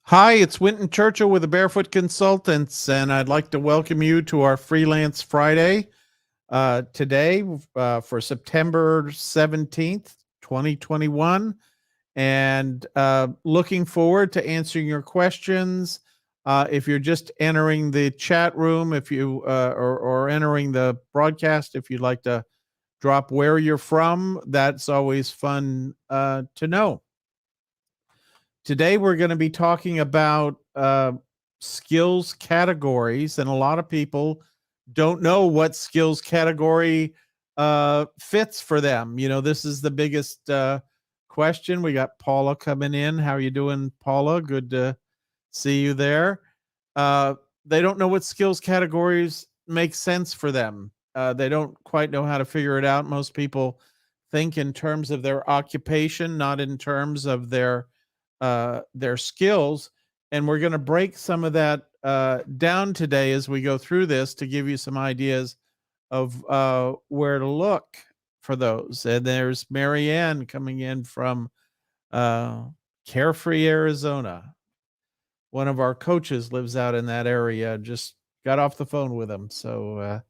Hi, it's Winton Churchill with the Barefoot Consultants, and I'd like to welcome you to our Freelance Friday today for September 17th, 2021. And looking forward to answering your questions. If you're just entering the chat room, if you or entering the broadcast, if you'd like to drop where you're from, that's always fun to know. Today, we're going to be talking about skills categories, and a lot of people don't know what skills category fits for them. You know, this is the biggest question. We got Paula coming in. How are you doing, Paula? Good to see you there. Uh, they don't know what skills categories make sense for them. They don't quite know how to figure it out. Most people think in terms of their occupation, not in terms of their skills. And we're going to break some of that down today as we go through this to give you some ideas of where to look for those. And there's Marianne coming in from Carefree, Arizona. One of our coaches lives out in that area. Just got off the phone with him. So,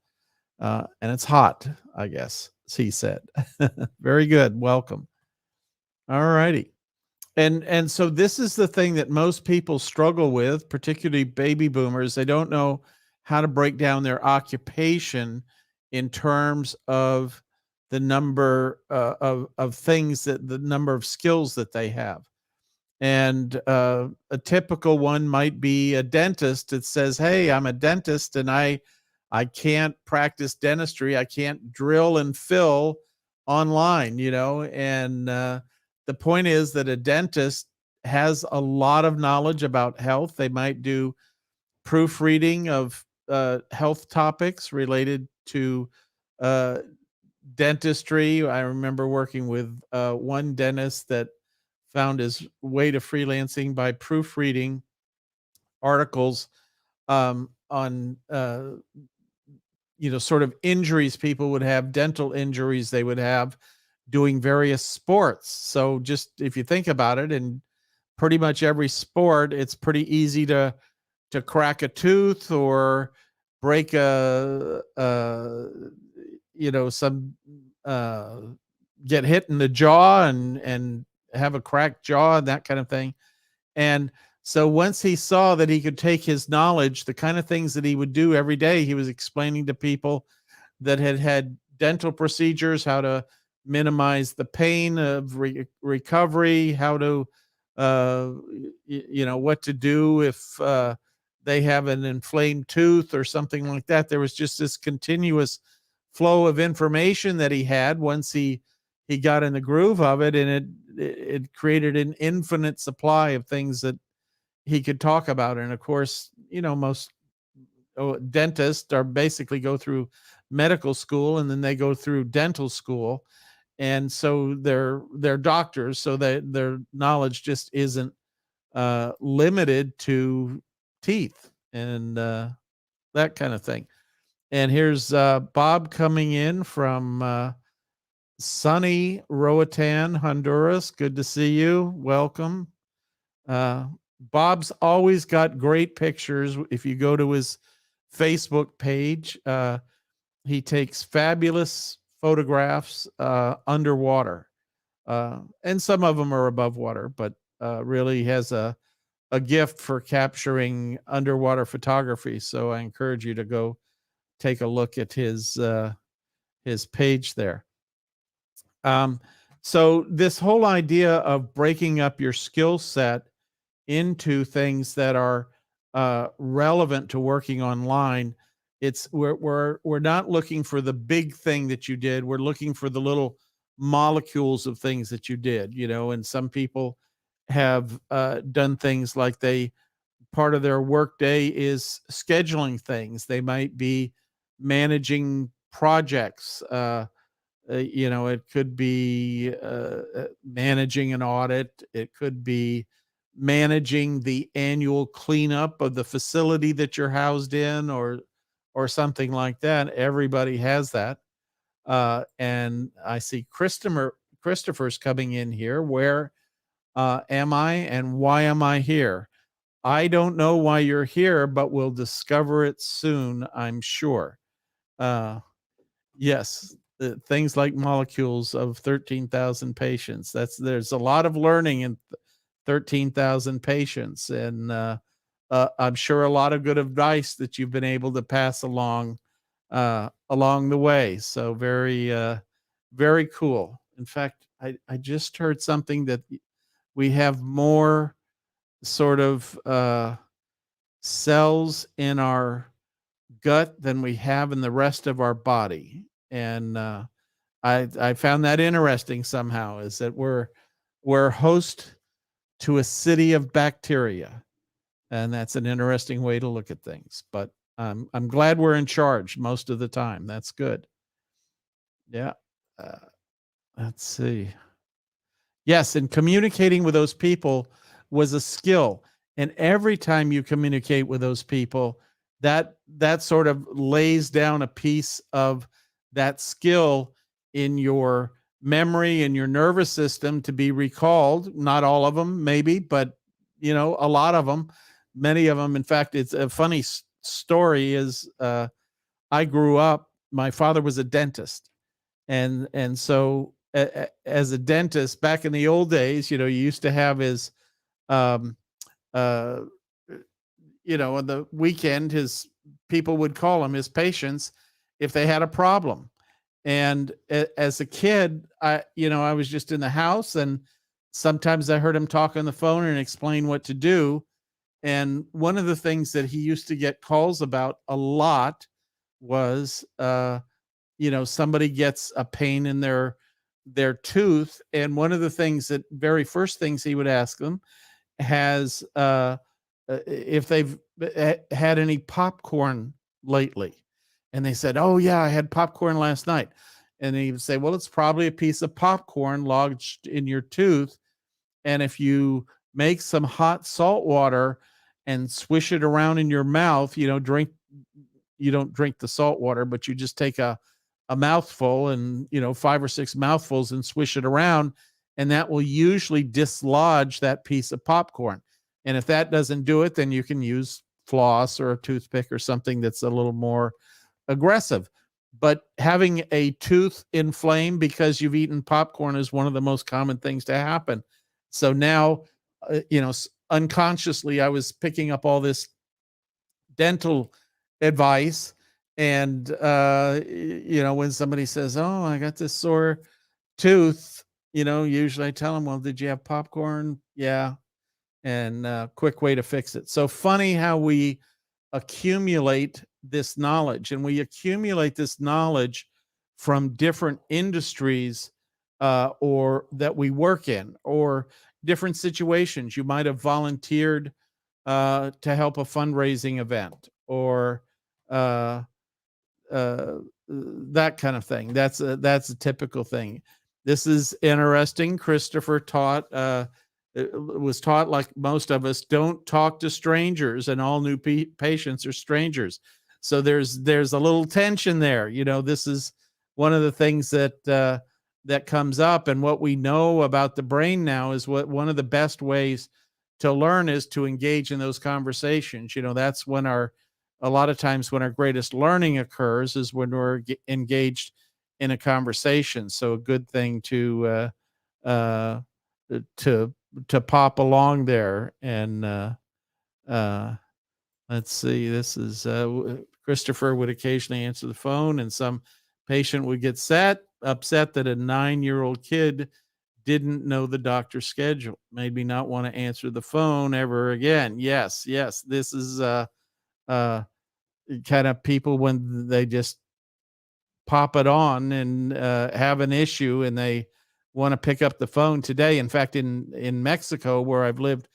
and it's hot, I guess, he said. Very good. Welcome. All righty. And so this is the thing that most people struggle with, particularly baby boomers. They don't know how to break down their occupation in terms of the number of things, that the number of skills that they have. And a typical one might be a dentist that says, "Hey, I'm a dentist, and I can't practice dentistry. I can't drill and fill online," and the point is that a dentist has a lot of knowledge about health. They might do proofreading of health topics related to uh, dentistry. I remember working with one dentist that found his way to freelancing by proofreading articles on sort of injuries people would have, dental injuries they would have doing various sports. So just if you think about it, in pretty much every sport, it's pretty easy to crack a tooth or break some get hit in the jaw and have a cracked jaw and that kind of thing. And so once he saw that he could take his knowledge, the kind of things that he would do every day, he was explaining to people that had had dental procedures, how to minimize the pain of recovery, how to, what to do if they have an inflamed tooth or something like that. There was just this continuous flow of information that he had once he got in the groove of it, and it created an infinite supply of things that he could talk about. And of course, most dentists are basically go through medical school and then they go through dental school, and so they're doctors, so that their knowledge just isn't limited to teeth and that kind of thing. And here's Bob coming in from sunny Roatan, Honduras. Good to see you. Welcome. Bob's always got great pictures. If you go to his Facebook page, he takes fabulous photographs underwater. And some of them are above water, but really has a gift for capturing underwater photography. So I encourage you to go take a look at his page there. So this whole idea of breaking up your skill set into things that are relevant to working online, we're not looking for the big thing that you did. We're looking for the little molecules of things that you did, and some people have done things like part of their workday is scheduling things. They might be managing projects. It could be managing an audit. It could be managing the annual cleanup of the facility that you're housed in, or something like that. Everybody has that. And I see Christopher's coming in here. Where am I and why am I here? I don't know why you're here, but we'll discover it soon, I'm sure. Uh, yes, things like molecules of 13,000 patients. There's a lot of learning in 13,000 patients, and I'm sure a lot of good advice that you've been able to pass along the way. So very cool. In fact, I just heard something that we have more sort of cells in our gut than we have in the rest of our body, and I found that interesting somehow. Is that we're host to a city of bacteria, and that's an interesting way to look at things. But I'm glad we're in charge most of the time. That's good. Yeah. Uh, let's see. Yes, and communicating with those people was a skill. And every time you communicate with those people, that sort of lays down a piece of that skill in your memory and your nervous system to be recalled. Not all of them, maybe, but a lot of them, many of them. In fact, it's a funny story. Is I grew up. My father was a dentist, and so as a dentist back in the old days, you used to have his um uh on the weekend, his people would call him, his patients, if they had a problem. And as a kid, I was just in the house, and sometimes I heard him talk on the phone and explain what to do. And one of the things that he used to get calls about a lot was somebody gets a pain in their tooth, and one of the things that very first things he would ask them has if they've had any popcorn lately. And they said, oh yeah, I had popcorn last night. And he would say, well, it's probably a piece of popcorn lodged in your tooth, and if you make some hot salt water and swish it around in your mouth, you don't drink the salt water, but you just take a mouthful, and 5 or 6 mouthfuls, and swish it around, and that will usually dislodge that piece of popcorn. And if that doesn't do it, then you can use floss or a toothpick or something that's a little more aggressive. But having a tooth inflame because you've eaten popcorn is one of the most common things to happen. So now, unconsciously, I was picking up all this dental advice. And when somebody says, oh, I got this sore tooth, usually I tell them, well, did you have popcorn? Yeah. And quick way to fix it. So funny how we accumulate this knowledge, and we accumulate this knowledge from different industries, or that we work in, or different situations. You might have volunteered to help a fundraising event, or uh, that kind of thing. That's a typical thing. This is interesting. Christopher was taught, like most of us, don't talk to strangers, and all new patients are strangers. So there's a little tension there. This is one of the things that comes up, and what we know about the brain now is one of the best ways to learn is to engage in those conversations. That's when a lot of times when our greatest learning occurs is when we're engaged in a conversation. So a good thing to pop along there. And let's see, this is Christopher would occasionally answer the phone, and some patient would get upset that a 9-year-old kid didn't know the doctor's schedule, made me not want to answer the phone ever again. Yes, this is kind of people when they just pop it on and have an issue, and they want to pick up the phone today. In fact, in Mexico, where I've lived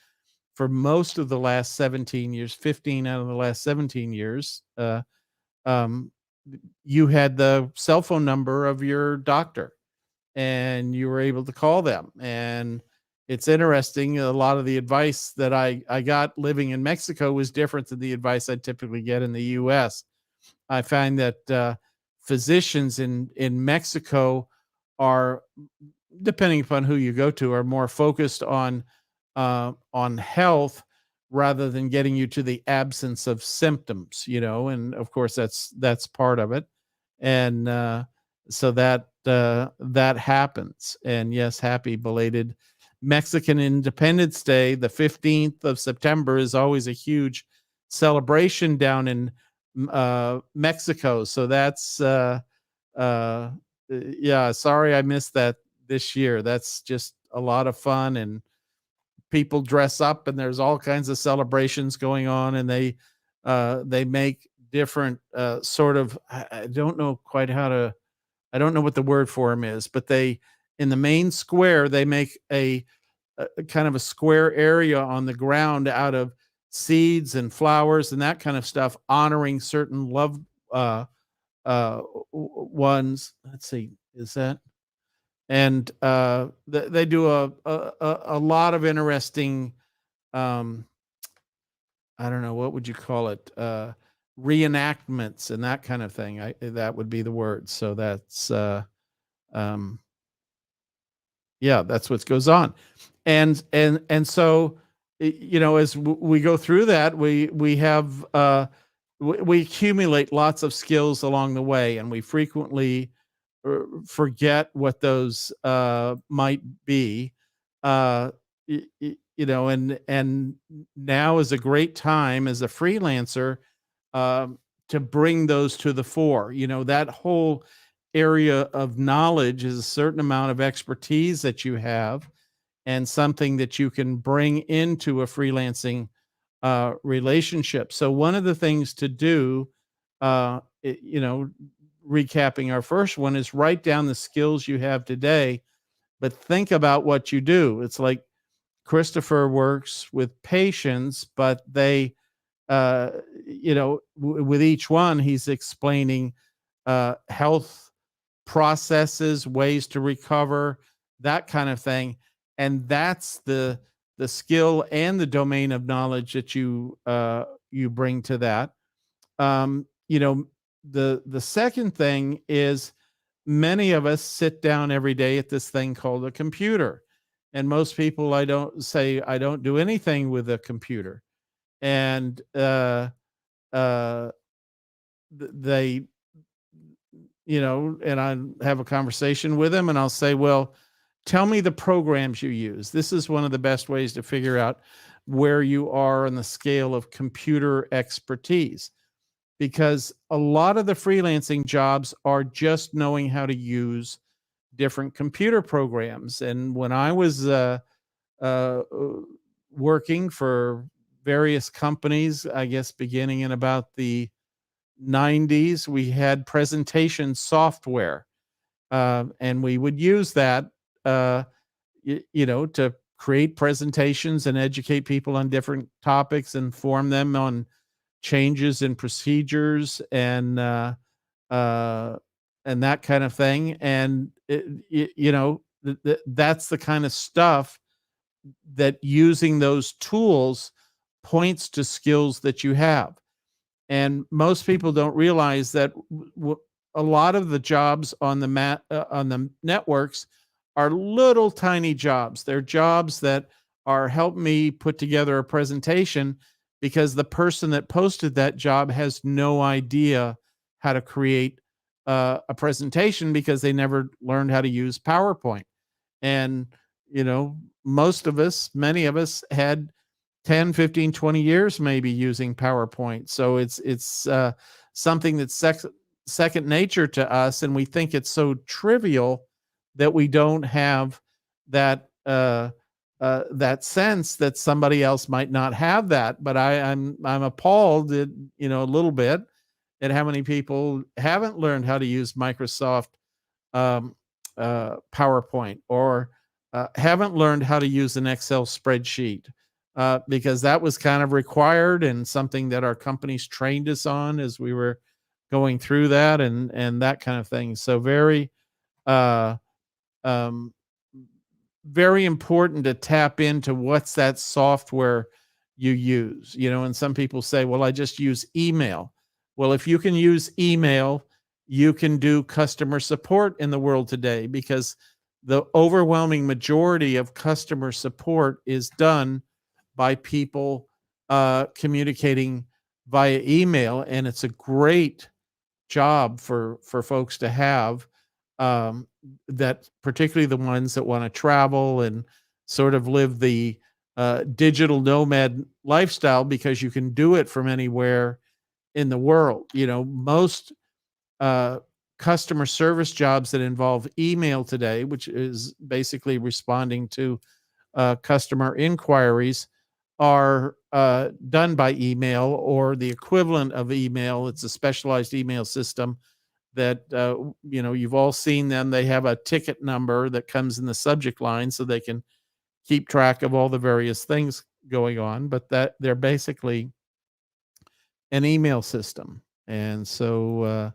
for most of the last 17 years, 15 out of the last 17 years, um, you had the cell phone number of your doctor, and you were able to call them. And it's interesting, a lot of the advice that I got living in Mexico was different than the advice I typically get in the US. I find that physicians in Mexico are, depending upon who you go to, are more focused on health rather than getting you to the absence of symptoms, and of course that's part of it. And so that happens. And yes, happy belated Mexican Independence Day. The 15th of September is always a huge celebration down in Mexico. So that's uh, yeah, sorry I missed that this year. That's just a lot of fun, and people dress up, and there's all kinds of celebrations going on, and they make different sort of, I don't know quite how to, I don't know what the word for them is, but they, in the main square, they make a kind of a square area on the ground out of seeds and flowers and that kind of stuff, honoring certain loved uh, ones. Let's see, is that? And they do a lot of interesting, um, I don't know, what would you call it? Reenactments and that kind of thing. That would be the word. So that's um, yeah, that's what goes on. And so as we go through that, we have we accumulate lots of skills along the way, and we frequently forget what those might be. And now is a great time as a freelancer to bring those to the fore. That whole area of knowledge is a certain amount of expertise that you have, and something that you can bring into a freelancing relationship. So one of the things to do, recapping our first one, is write down the skills you have today, but think about what you do. It's like Christopher works with patients, but they, with each one, he's explaining health processes, ways to recover, that kind of thing. And that's the skill and the domain of knowledge that you bring to that. The second thing is, many of us sit down every day at this thing called a computer. And most people, I don't do anything with a computer. And they, and I have a conversation with them, and I'll say, well, tell me the programs you use. This is one of the best ways to figure out where you are on the scale of computer expertise, because a lot of the freelancing jobs are just knowing how to use different computer programs. And when I was working for various companies, I guess beginning in about the 90s, we had presentation software, and we would use that to create presentations and educate people on different topics, and form them on changes in procedures and that kind of thing. And that's the kind of stuff that using those tools points to skills that you have. And most people don't realize that a lot of the jobs on the networks are little tiny jobs. They're jobs that are help me put together a presentation, because the person that posted that job has no idea how to create a presentation, because they never learned how to use PowerPoint. And many of us had 10, 15, 20 years maybe using PowerPoint. So it's something that's second nature to us, and we think it's so trivial that we don't have that that sense that somebody else might not have that. But I'm appalled at, a little bit at how many people haven't learned how to use Microsoft PowerPoint, or haven't learned how to use an Excel spreadsheet, because that was kind of required, and something that our companies trained us on as we were going through that, and that kind of thing. So very very important to tap into what's that software you use. And some people say, well, I just use email. Well, if you can use email, you can do customer support in the world today, because the overwhelming majority of customer support is done by people communicating via email, and it's a great job for folks to have, um, that particularly the ones that want to travel and sort of live the digital nomad lifestyle, because you can do it from anywhere in the world. Most uh, customer service jobs that involve email today, which is basically responding to customer inquiries, are done by email or the equivalent of email. It's a specialized email system that you've all seen them. They have a ticket number that comes in the subject line so they can keep track of all the various things going on, but that they're basically an email system. And so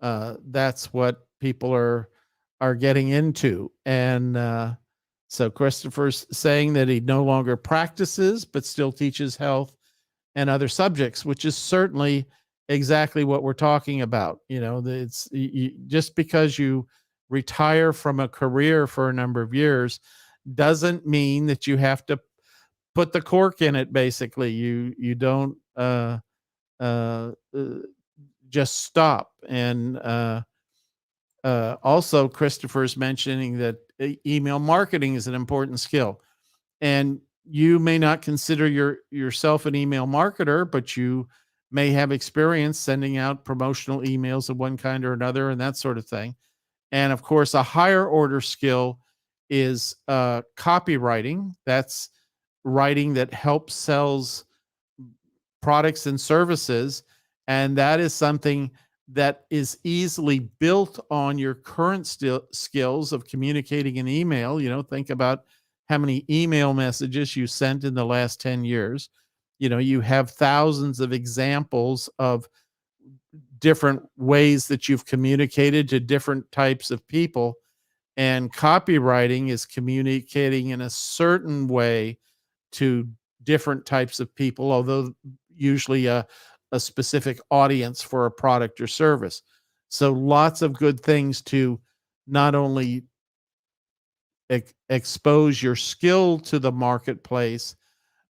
that's what people are getting into. And so Christopher's saying that he no longer practices but still teaches health and other subjects, which is certainly exactly what we're talking about. It's just because you retire from a career for a number of years doesn't mean that you have to put the cork in it. Basically, you don't just stop. And also, Christopher's mentioning that email marketing is an important skill, and you may not consider yourself an email marketer, but you may have experience sending out promotional emails of one kind or another and that sort of thing. And of course, a higher order skill is copywriting. That's writing that helps sells products and services. And that is something that is easily built on your current skills of communicating an email. Think about how many email messages you sent in the last 10 years. You have thousands of examples of different ways that you've communicated to different types of people. And copywriting is communicating in a certain way to different types of people, although usually a specific audience for a product or service. So lots of good things to not only expose your skill to the marketplace,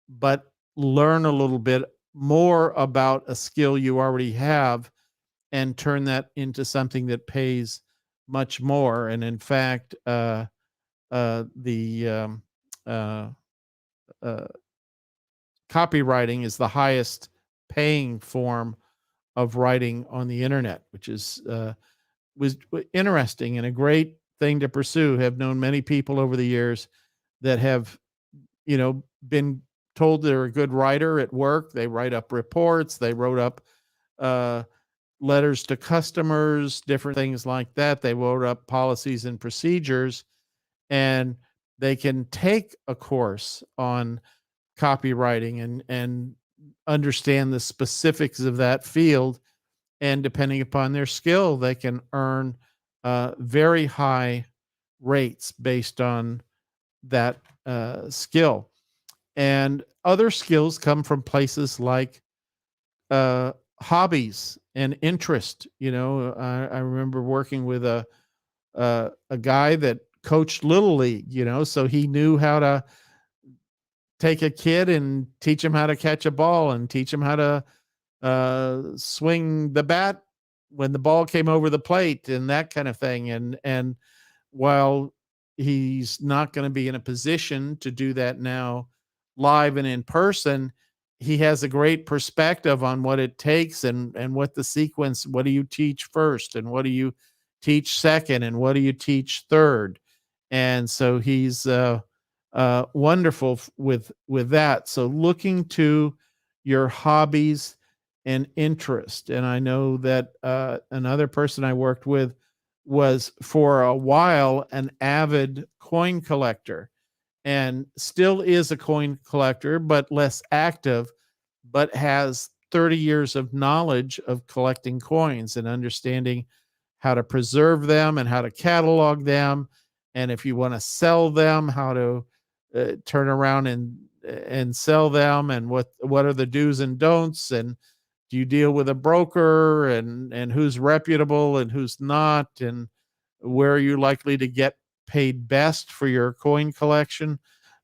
but learn a little bit more about a skill you already have and turn that into something that pays much more. And in fact, the uh, uh, copywriting is the highest paying form of writing on the internet, which was interesting and a great thing to pursue. Have known many people over the years that have, been told they're a good writer at work. They write up reports. They wrote up uh, letters to customers, different things like that. They wrote up policies and procedures, and they can take a course on copywriting and understand the specifics of that field. And depending upon their skill, they can earn very high rates based on that skill. And other skills come from places like hobbies and interest. I remember working with a guy that coached Little League, so he knew how to take a kid and teach him how to catch a ball and teach him how to swing the bat when the ball came over the plate and that kind of thing. And while he's not going to be in a position to do that now live and in person, he has a great perspective on what it takes and what the sequence, what do you teach first and what do you teach second and what do you teach third. And so he's wonderful with that. So looking to your hobbies and interest. And I know that another person I worked with was for a while an avid coin collector and still is a coin collector, but less active, but has 30 years of knowledge of collecting coins and understanding how to preserve them and how to catalog them. And if you want to sell them, how to turn around and sell them, and what are the do's and don'ts, and do you deal with a broker, and who's reputable and who's not, and where are you likely to get paid best for your coin collection.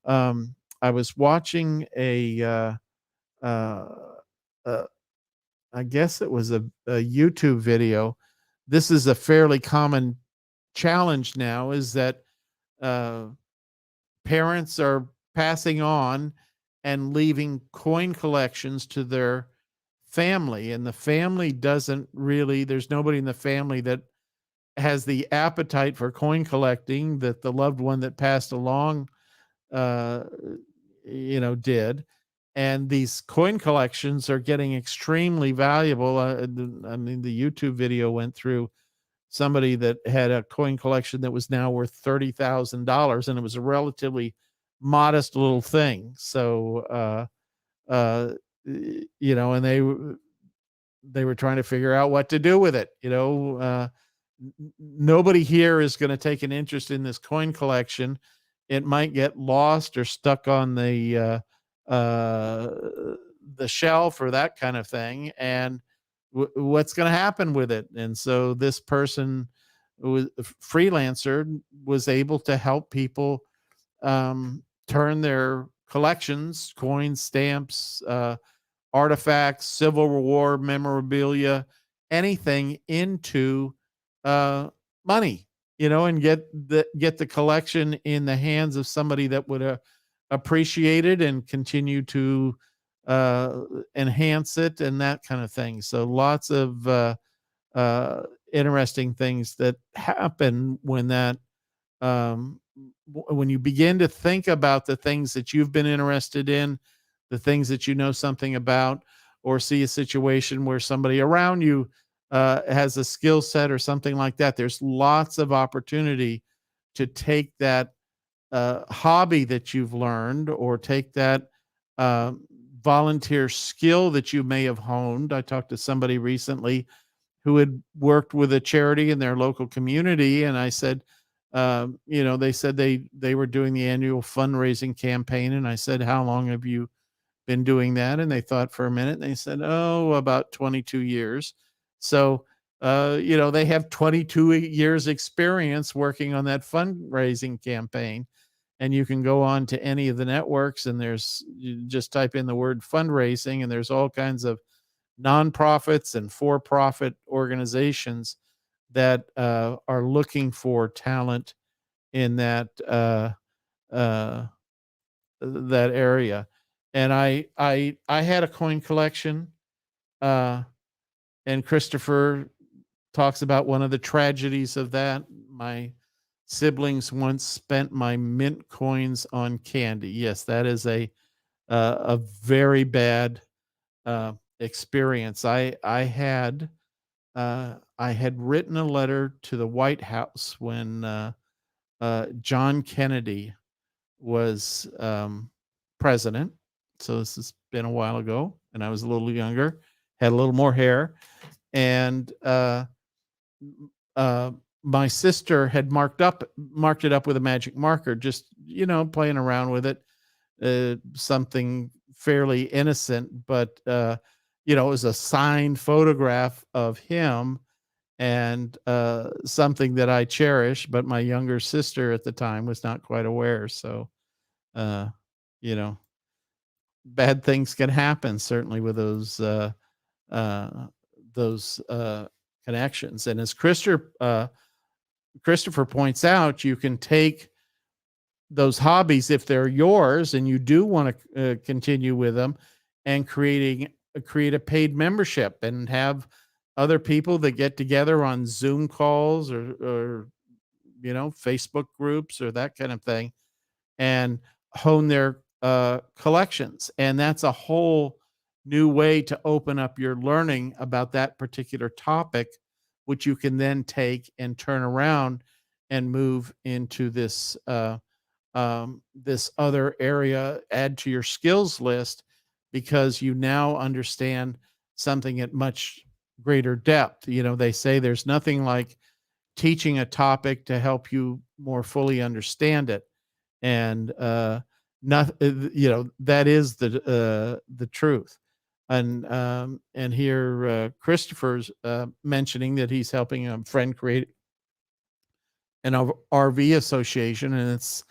I was watching uh, uh, I guess it was a YouTube video. This is a fairly common challenge now, is that uh, parents are passing on and leaving coin collections to their family, and the family doesn't really, there's nobody in the family that has the appetite for coin collecting that the loved one that passed along uh did. And these coin collections are getting extremely valuable. I mean, the YouTube video went through somebody that had a coin collection that was now worth $30,000, and it was a relatively modest little thing. So uh and they were trying to figure out what to do with it. Nobody here is going to take an interest in this coin collection. It might get lost or stuck on uh, the shelf or that kind of thing. And what's going to happen with it? And so this person, Freelancer, was able to help people turn their collections, coins, stamps, artifacts, Civil War memorabilia, anything into money, and get the collection in the hands of somebody that would appreciate it and continue to uh, enhance it and that kind of thing. So lots of interesting things that happen when that when you begin to think about the things that you've been interested in, the things that you know something about, or see a situation where somebody around you has a skill set or something like that. There's lots of opportunity to take that hobby that you've learned, or take that uh, volunteer skill that you may have honed. I talked to somebody recently who had worked with a charity in their local community, and I said, they said they were doing the annual fundraising campaign, and I said, "How long have you been doing that?" And they thought for a minute, and they said, "Oh, about 22 years." So, they have 22 years experience working on that fundraising campaign. And you can go on to any of the networks, and you just type in the word fundraising, and there's all kinds of nonprofits and for-profit organizations that are looking for talent in uh, that area. And I had a coin collection, uh, and Christopher talks about one of the tragedies of that. My siblings once spent my mint coins on candy. Yes, that is a very bad experience. I had written a letter to the White House when John Kennedy was president. So this has been a while ago, and I was a little younger, had a little more hair, and uh, my sister had marked it up with a magic marker, just playing around with it, something fairly innocent, but it was a signed photograph of him, and something that I cherish, but my younger sister at the time was not quite aware. So, uh, you know, bad things can happen, certainly with uh, those connections. And as Christopher points out, you can take those hobbies, if they're yours and you do want to continue with them, and create a paid membership and have other people that get together on Zoom calls, or Facebook groups or that kind of thing, and hone their collections. And that's a whole new way to open up your learning about that particular topic, which you can then take and turn around and move into this other area, add to your skills list, because you now understand something at much greater depth. They say there's nothing like teaching a topic to help you more fully understand it. And not that is the truth. And here Christopher's mentioning that he's helping a friend create an RV association, and it's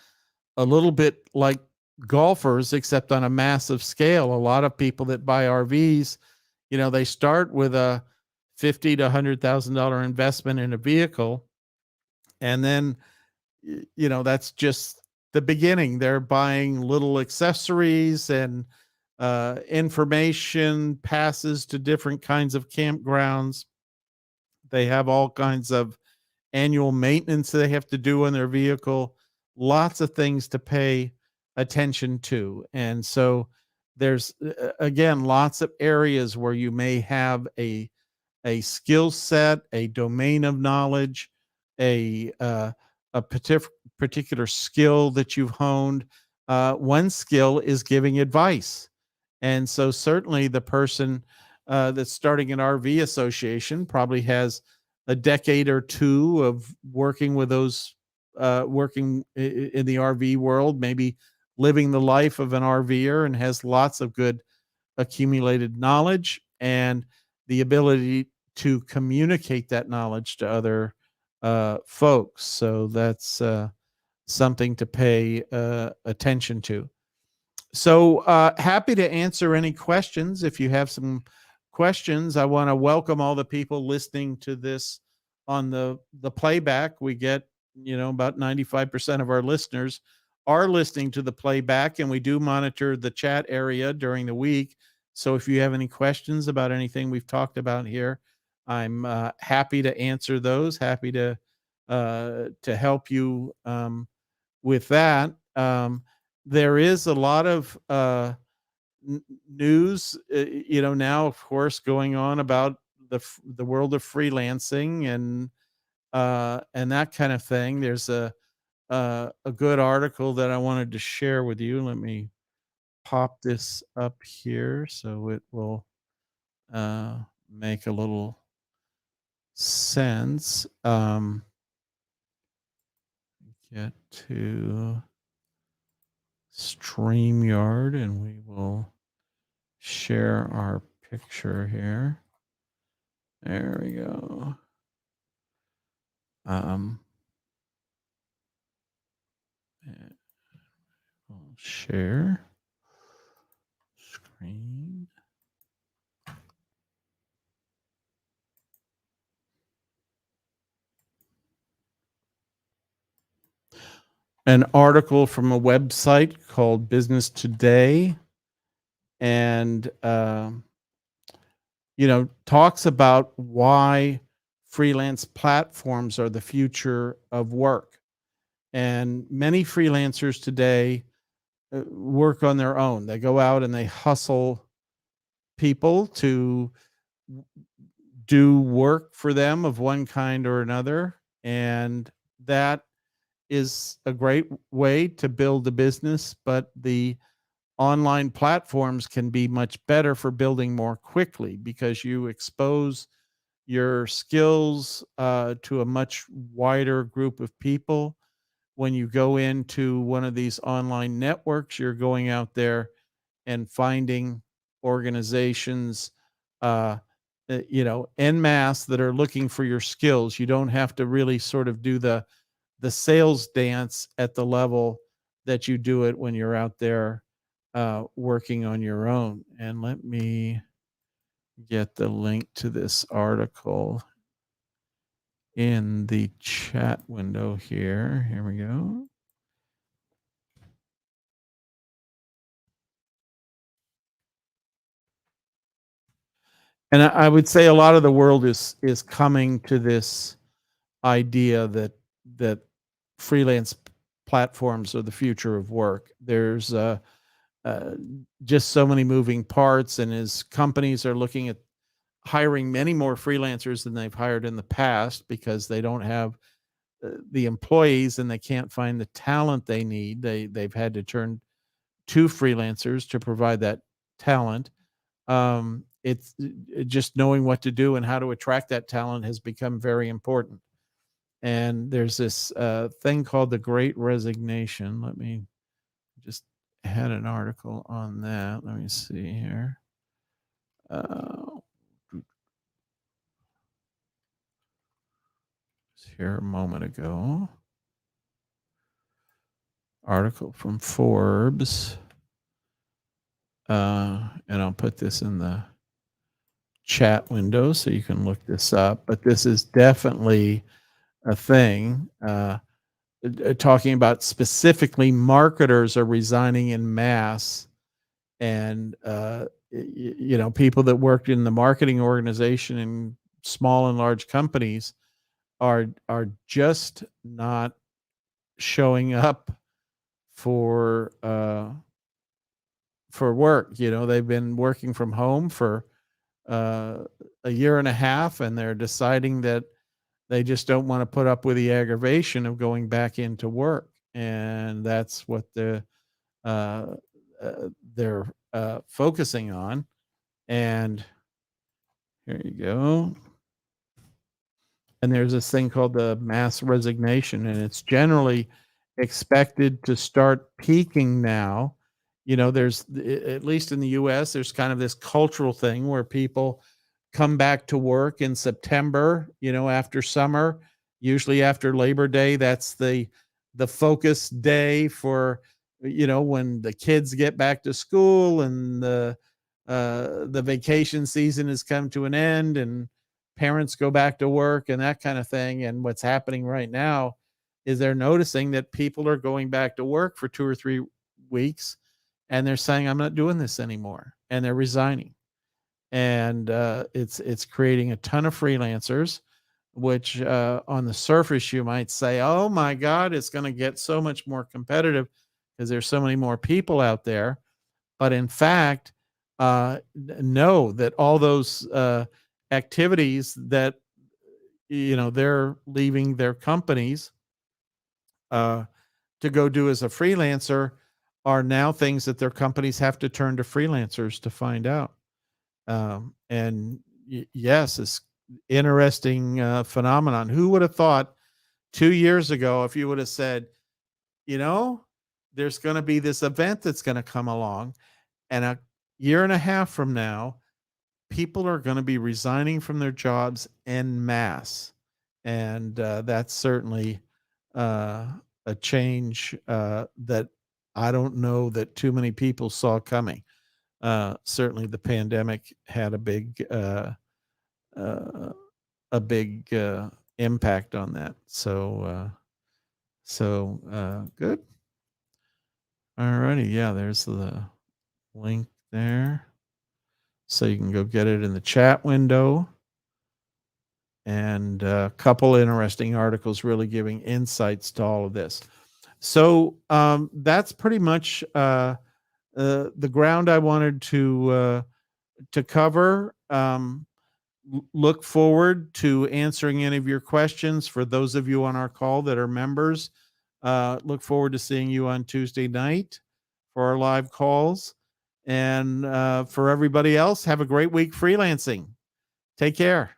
a little bit like golfers, except on a massive scale. A lot of people that buy RVs, they start with a $50,000 to $100,000 investment in a vehicle, and then that's just the beginning. They're buying little accessories and information passes to different kinds of campgrounds. They have all kinds of annual maintenance they have to do on their vehicle, lots of things to pay attention to. And so there's again lots of areas where you may have a skill set, a domain of knowledge, a particular skill that you've honed. One skill is giving advice. And so certainly the person that's starting an RV association probably has a decade or two of working with those, working in the RV world, maybe living the life of an RVer, and has lots of good accumulated knowledge and the ability to communicate that knowledge to other folks. So that's something to pay attention to. So happy to answer any questions. If you have some questions, I want to welcome all the people listening to this on the playback. We get, about 95% of our listeners are listening to the playback, and we do monitor the chat area during the week. So if you have any questions about anything we've talked about here, I'm happy to answer those. Happy to help you with that. There is a lot of news, now, of course, going on about the world of freelancing and that kind of thing. There's a good article that I wanted to share with you. Let me pop this up here so it will make a little sense. Get to StreamYard and we will share our picture here. There we go. We'll share screen. An article from a website called Business Today, and talks about why freelance platforms are the future of work. And many freelancers today work on their own. They go out and they hustle people to do work for them of one kind or another. And that is a great way to build a business, but the online platforms can be much better for building more quickly because you expose your skills to a much wider group of people. When you go into one of these online networks, you're going out there and finding organizations, en masse that are looking for your skills. You don't have to really sort of do the sales dance at the level that you do it when you're out there working on your own. And let me get the link to this article in the chat window here. Here we go. And I would say a lot of the world is coming to this idea that freelance platforms are the future of work. There's just so many moving parts, and as companies are looking at hiring many more freelancers than they've hired in the past because they don't have the employees and they can't find the talent they need. They've had to turn to freelancers to provide that talent. It's just knowing what to do and how to attract that talent has become very important. And there's this thing called the Great Resignation. Let me just had an article on that. Let me see here. Here a moment ago. article from Forbes. And I'll put this in the chat window so you can look this up. But this is definitely a thing. Talking about specifically marketers are resigning in mass, and people that worked in the marketing organization in small and large companies are just not showing up for work. They've been working from home for a year and a half, and they're deciding that they just don't want to put up with the aggravation of going back into work, and that's what uh, they're focusing on. And here you go. And there's this thing called the mass resignation, and it's generally expected to start peaking now. There's, at least in the US, there's kind of this cultural thing where people come back to work in September, after summer, usually after Labor Day. That's the focus day for, when the kids get back to school and the vacation season has come to an end and parents go back to work and that kind of thing. And what's happening right now is they're noticing that people are going back to work for 2 or 3 weeks, and they're saying, I'm not doing this anymore, and they're resigning. And it's creating a ton of freelancers, which on the surface you might say, oh my God, it's going to get so much more competitive because there's so many more people out there. But in fact, know that all those activities that they're leaving their companies to go do as a freelancer are now things that their companies have to turn to freelancers to find out. And yes, it's interesting phenomenon. Who would have thought 2 years ago, if you would have said, there's going to be this event that's going to come along, and a year and a half from now, people are going to be resigning from their jobs en masse. And that's certainly a change that I don't know that too many people saw coming. Certainly the pandemic had a big impact on that. So good. All righty. Yeah, there's the link there. So you can go get it in the chat window. And a couple interesting articles really giving insights to all of this. So that's pretty much the ground I wanted to cover. Look forward to answering any of your questions. For those of you on our call that are members, look forward to seeing you on Tuesday night for our live calls. And for everybody else, have a great week freelancing. Take care.